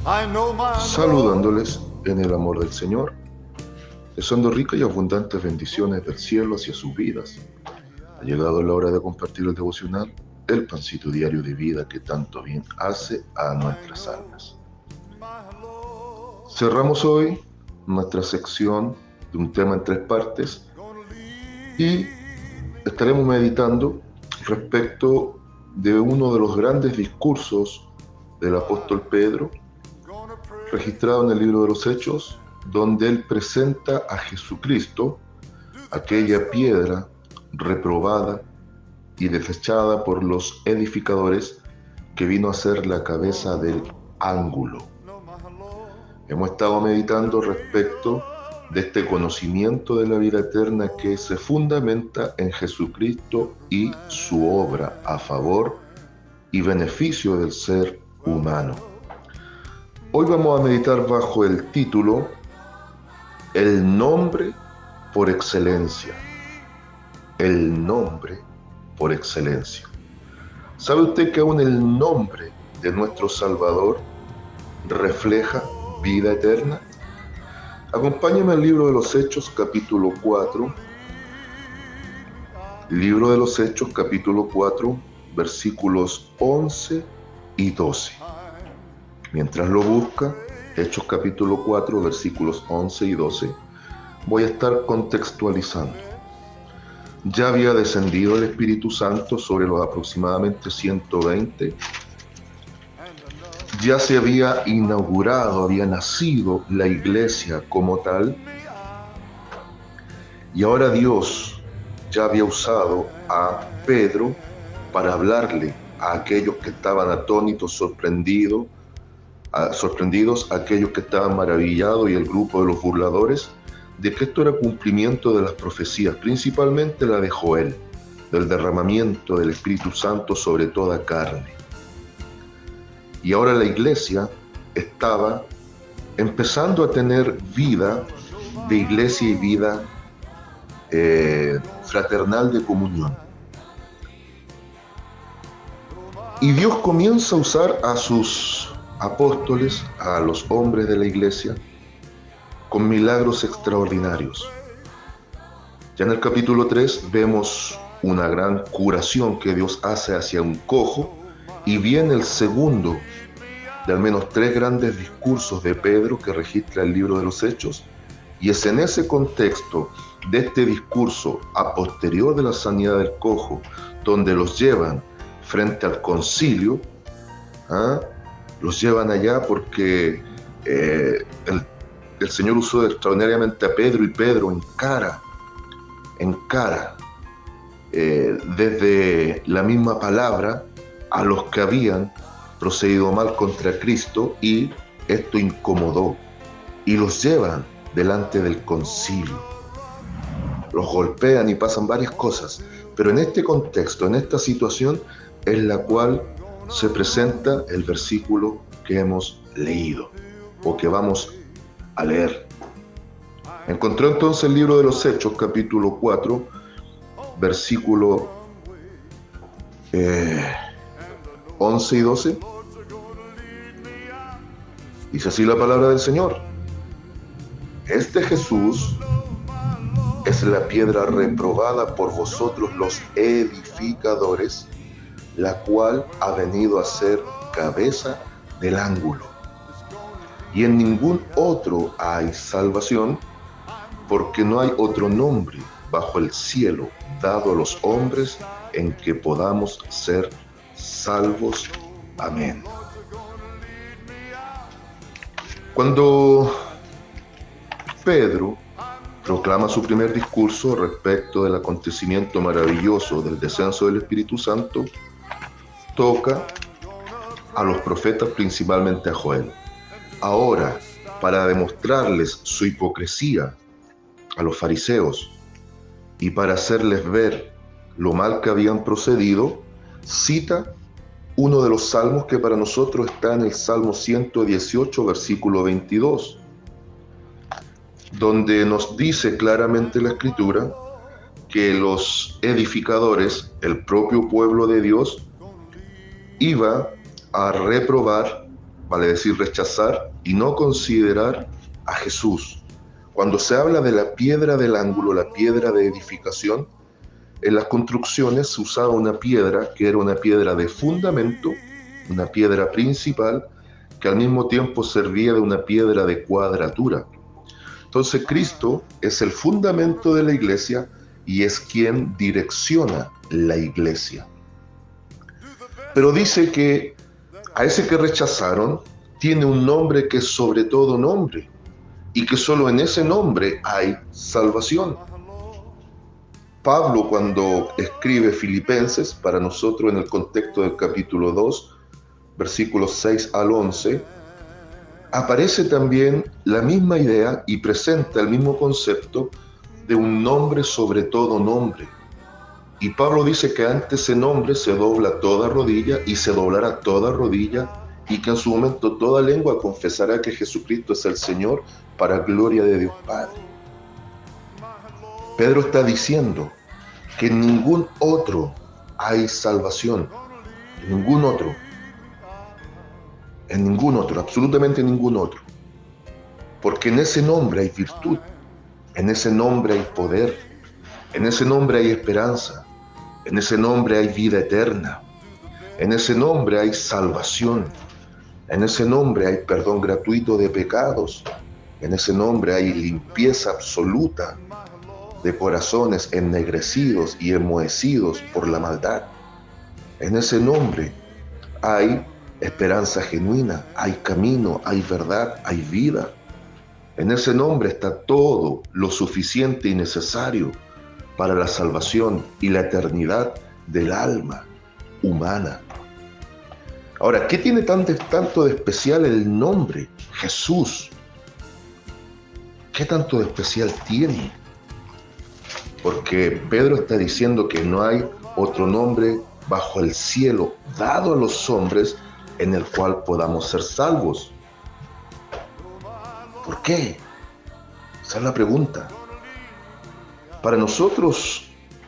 saludándoles en el amor del Señor, deseando ricas y abundantes bendiciones del cielo hacia sus vidas. Ha llegado la hora de compartir el devocional, el pancito diario de vida que tanto bien hace a nuestras almas. Cerramos hoy nuestra sección de un tema en 3 partes y estaremos meditando respecto de uno de los grandes discursos del apóstol Pedro, registrado en el libro de los Hechos, donde él presenta a Jesucristo, aquella piedra reprobada y desechada por los edificadores, que vino a ser la cabeza del ángulo. Hemos estado meditando respecto de este conocimiento de la vida eterna que se fundamenta en Jesucristo y su obra a favor y beneficio del ser humano. Hoy vamos a meditar bajo el título El nombre por excelencia. El nombre por excelencia. ¿Sabe usted que aún el nombre de nuestro Salvador refleja vida eterna? Acompáñame al libro de los Hechos, capítulo 4. Libro de los Hechos, capítulo 4, versículos 11 y 12. Mientras lo busca, Hechos capítulo 4, versículos 11 y 12, voy a estar contextualizando. Ya había descendido el Espíritu Santo sobre los aproximadamente 120. Ya se había inaugurado, había nacido la iglesia como tal. Y ahora Dios ya había usado a Pedro para hablarle a aquellos que estaban atónitos, sorprendidos, a aquellos que estaban maravillados y el grupo de los burladores, de que esto era cumplimiento de las profecías, principalmente la de Joel, del derramamiento del Espíritu Santo sobre toda carne. Y ahora la iglesia estaba empezando a tener vida de iglesia y vida fraternal de comunión. Y Dios comienza a usar a sus apóstoles, a los hombres de la iglesia, con milagros extraordinarios. Ya en el capítulo 3 vemos una gran curación que Dios hace hacia un cojo, y viene el segundo de al menos 3 grandes discursos de Pedro que registra el libro de los Hechos, y es en ese contexto de este discurso a posterior de la sanidad del cojo, donde los llevan frente al concilio. Los llevan allá porque el Señor usó extraordinariamente a Pedro, y Pedro encara desde la misma palabra a los que habían procedido mal contra Cristo, y esto incomodó, y los llevan delante del concilio. Los golpean y pasan varias cosas, pero en este contexto, en esta situación, es la cual se presenta el versículo que hemos leído o que vamos a leer. Encontró entonces el libro de los Hechos, capítulo 4, versículo 11 y 12. Dice así la palabra del Señor: Este Jesús es la piedra reprobada por vosotros los edificadores, la cual ha venido a ser cabeza del ángulo. Y en ningún otro hay salvación, porque no hay otro nombre bajo el cielo dado a los hombres en que podamos ser salvos. Amén. Cuando Pedro proclama su primer discurso respecto del acontecimiento maravilloso del descenso del Espíritu Santo, toca a los profetas, principalmente a Joel. Ahora, para demostrarles su hipocresía a los fariseos y para hacerles ver lo mal que habían procedido, cita uno de los salmos que para nosotros está en el Salmo 118, versículo 22, donde nos dice claramente la Escritura que los edificadores, el propio pueblo de Dios, iba a reprobar vale decir rechazar y no considerar a Jesús. Cuando se habla de la piedra del ángulo, la piedra de edificación, en las construcciones se usaba una piedra que era una piedra de fundamento, una piedra principal, que al mismo tiempo servía de una piedra de cuadratura. Entonces Cristo es el fundamento de la iglesia y es quien direcciona la iglesia. Pero dice que a ese que rechazaron tiene un nombre que es sobre todo nombre y que solo en ese nombre hay salvación. Pablo, cuando escribe Filipenses, para nosotros en el contexto del capítulo 2, versículos 6 al 11, aparece también la misma idea y presenta el mismo concepto de un nombre sobre todo nombre. Y Pablo dice que ante ese nombre se dobla toda rodilla y se doblará toda rodilla y que en su momento toda lengua confesará que Jesucristo es el Señor para gloria de Dios Padre. Pedro está diciendo que en ningún otro hay salvación, en ningún otro, absolutamente ningún otro. Porque en ese nombre hay virtud, en ese nombre hay poder, en ese nombre hay esperanza, en ese nombre hay vida eterna, en ese nombre hay salvación, en ese nombre hay perdón gratuito de pecados, en ese nombre hay limpieza absoluta de corazones ennegrecidos y enmohecidos por la maldad. En ese nombre hay esperanza genuina, hay camino, hay verdad, hay vida. En ese nombre está todo lo suficiente y necesario para la salvación y la eternidad del alma humana. Ahora, ¿qué tiene tanto de especial el nombre Jesús? ¿Qué tanto de especial tiene? Porque Pedro está diciendo que no hay otro nombre bajo el cielo dado a los hombres en el cual podamos ser salvos. ¿Por qué? Esa es la pregunta. Para nosotros,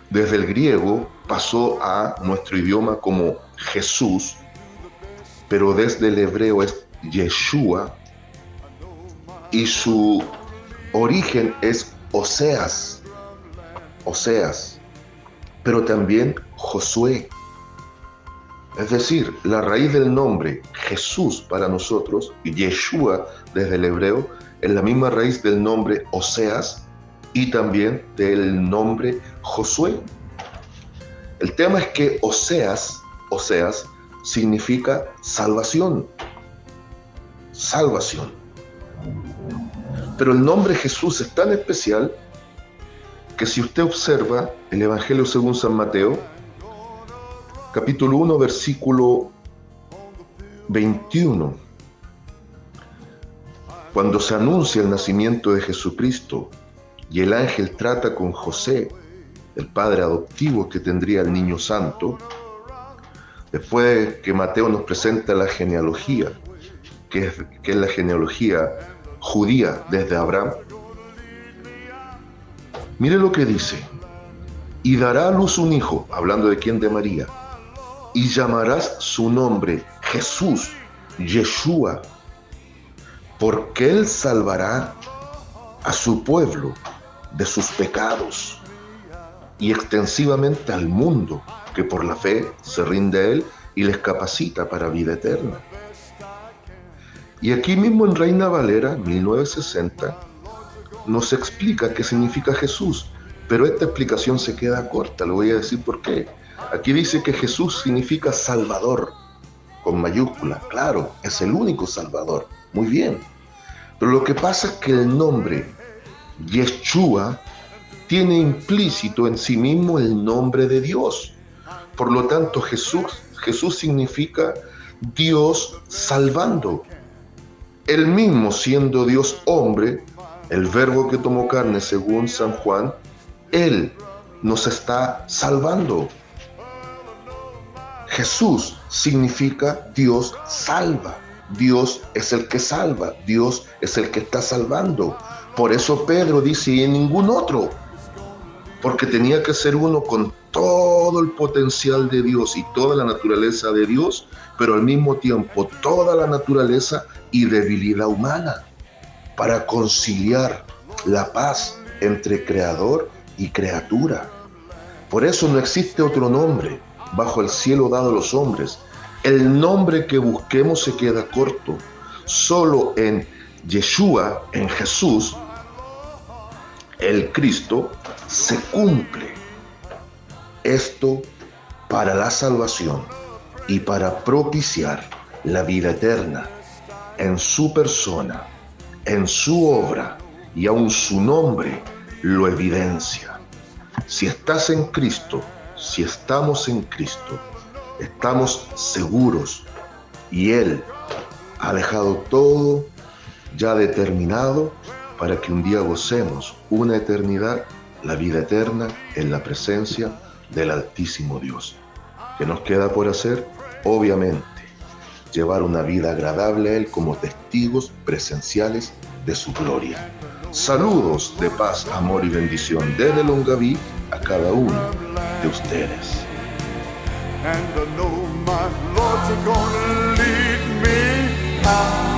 desde el griego pasó a nuestro idioma como Jesús, pero desde el hebreo es Yeshua y su origen es Oseas, pero también Josué. Es decir, la raíz del nombre Jesús para nosotros, y Yeshua desde el hebreo, es la misma raíz del nombre Oseas y también del nombre Josué. El tema es que Oseas significa salvación. Pero el nombre Jesús es tan especial que si usted observa el Evangelio según San Mateo, capítulo 1, versículo 21, cuando se anuncia el nacimiento de Jesucristo y el ángel trata con José, el padre adoptivo que tendría el niño santo, después que Mateo nos presenta la genealogía, que es la genealogía judía desde Abraham, mire lo que dice: y dará a luz un hijo, hablando de quién, de María, y llamarás su nombre Jesús, Yeshua, porque él salvará a su pueblo de sus pecados y extensivamente al mundo que por la fe se rinde a él y les capacita para vida eterna. Y aquí mismo en Reina Valera 1960 nos explica qué significa Jesús, pero esta explicación se queda corta, le voy a decir por qué. Aquí dice que Jesús significa Salvador, con mayúscula, claro, es el único Salvador, muy bien. Pero lo que pasa es que el nombre Yeshua tiene implícito en sí mismo el nombre de Dios. Por lo tanto, Jesús significa Dios salvando. Él mismo siendo Dios hombre, el verbo que tomó carne según San Juan, Él nos está salvando. Jesús significa Dios salva. Dios es el que salva. Dios es el que está salvando. Por eso Pedro dice, y en ningún otro. porque tenía que ser uno con todo el potencial de Dios y toda la naturaleza de Dios, pero al mismo tiempo toda la naturaleza y debilidad humana, para conciliar la paz entre creador y criatura. Por eso no existe otro nombre bajo el cielo dado a los hombres. El nombre que busquemos se queda corto. Solo en Yeshua, en Jesús, el Cristo, se cumple esto para la salvación y para propiciar la vida eterna en su persona, en su obra, y aun su nombre lo evidencia. Si estás en Cristo, si estamos en Cristo, estamos seguros y Él ha dejado todo ya determinado para que un día gocemos una eternidad, la vida eterna en la presencia del Altísimo Dios. ¿Qué nos queda por hacer? Obviamente, llevar una vida agradable a Él como testigos presenciales de su gloria. Saludos de paz, amor y bendición desde Longaví a cada uno de ustedes. And I know my Lord's gonna lead me out.